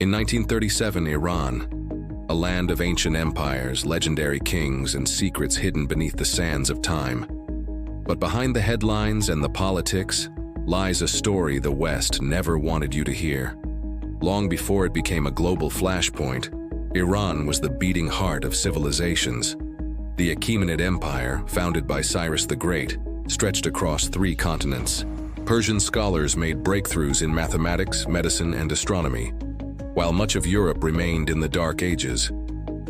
In 1937, Iran, a land of ancient empires, legendary kings, and secrets hidden beneath the sands of time. But behind the headlines and the politics lies a story the West never wanted you to hear. Long before it became a global flashpoint, Iran was the beating heart of civilizations. The Achaemenid Empire, founded by Cyrus the Great, stretched across 3 continents. Persian scholars made breakthroughs in mathematics, medicine, and astronomy. While much of Europe remained in the Dark Ages,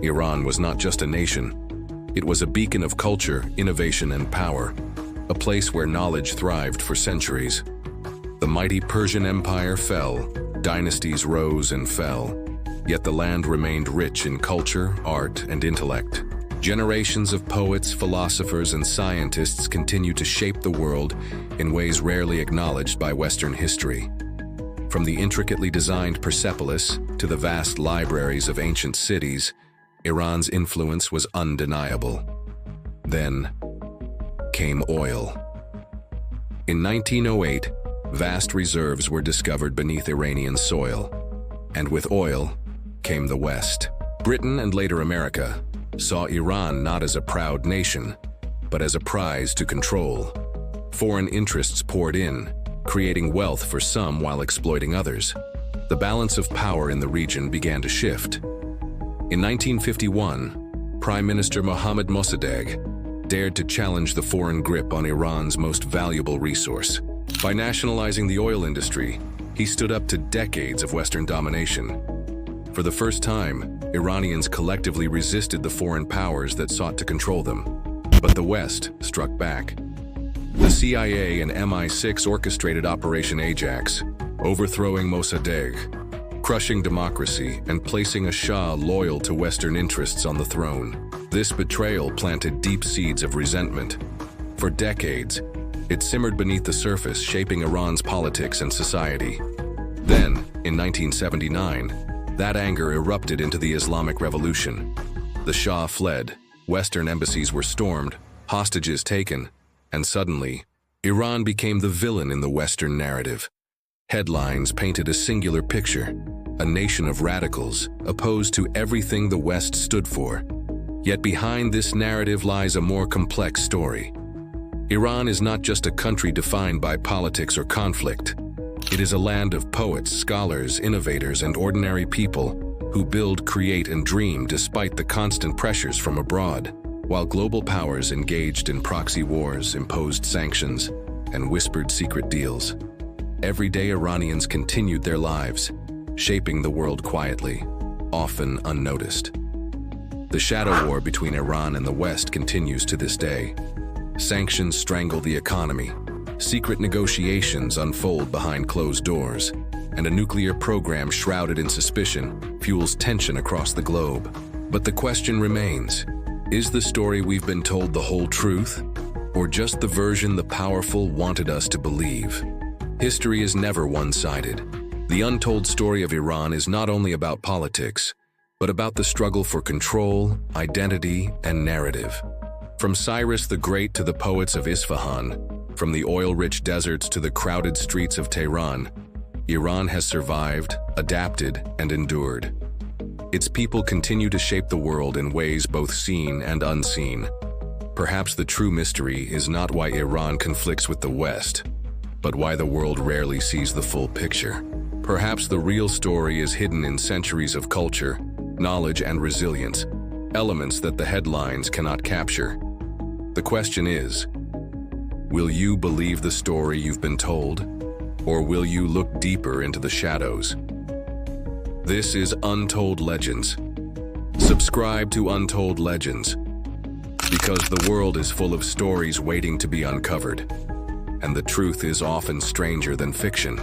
Iran was not just a nation. It was a beacon of culture, innovation, and power, a place where knowledge thrived for centuries. The mighty Persian Empire fell, dynasties rose and fell, yet the land remained rich in culture, art, and intellect. Generations of poets, philosophers, and scientists continue to shape the world in ways rarely acknowledged by Western history. From the intricately designed Persepolis to the vast libraries of ancient cities, Iran's influence was undeniable. Then came oil. In 1908, vast reserves were discovered beneath Iranian soil. And with oil came the West. Britain and later America saw Iran not as a proud nation, but as a prize to control. Foreign interests poured in, creating wealth for some while exploiting others. The balance of power in the region began to shift. In 1951, Prime Minister Mohammad Mossadegh dared to challenge the foreign grip on Iran's most valuable resource. By nationalizing the oil industry, he stood up to decades of Western domination. For the first time, Iranians collectively resisted the foreign powers that sought to control them. But the West struck back. The CIA and MI6 orchestrated Operation Ajax, overthrowing Mossadegh, crushing democracy, and placing a Shah loyal to Western interests on the throne. This betrayal planted deep seeds of resentment. For decades, it simmered beneath the surface, shaping Iran's politics and society. Then, in 1979, that anger erupted into the Islamic Revolution. The Shah fled, Western embassies were stormed, hostages taken, and suddenly, Iran became the villain in the Western narrative. Headlines painted a singular picture, a nation of radicals, opposed to everything the West stood for. Yet behind this narrative lies a more complex story. Iran is not just a country defined by politics or conflict. It is a land of poets, scholars, innovators, and ordinary people who build, create, and dream despite the constant pressures from abroad. While global powers engaged in proxy wars, imposed sanctions, and whispered secret deals, everyday Iranians continued their lives, shaping the world quietly, often unnoticed. The shadow war between Iran and the West continues to this day. Sanctions strangle the economy, secret negotiations unfold behind closed doors, and a nuclear program shrouded in suspicion fuels tension across the globe. But the question remains, is the story we've been told the whole truth, or just the version the powerful wanted us to believe? History is never one-sided. The untold story of Iran is not only about politics, but about the struggle for control, identity, and narrative. From Cyrus the Great to the poets of Isfahan, from the oil-rich deserts to the crowded streets of Tehran, Iran has survived, adapted, and endured. Its people continue to shape the world in ways both seen and unseen. Perhaps the true mystery is not why Iran conflicts with the West, but why the world rarely sees the full picture. Perhaps the real story is hidden in centuries of culture, knowledge, and resilience, elements that the headlines cannot capture. The question is, will you believe the story you've been told, or will you look deeper into the shadows? This is Untold Legends. Subscribe to Untold Legends, because the world is full of stories waiting to be uncovered, and the truth is often stranger than fiction.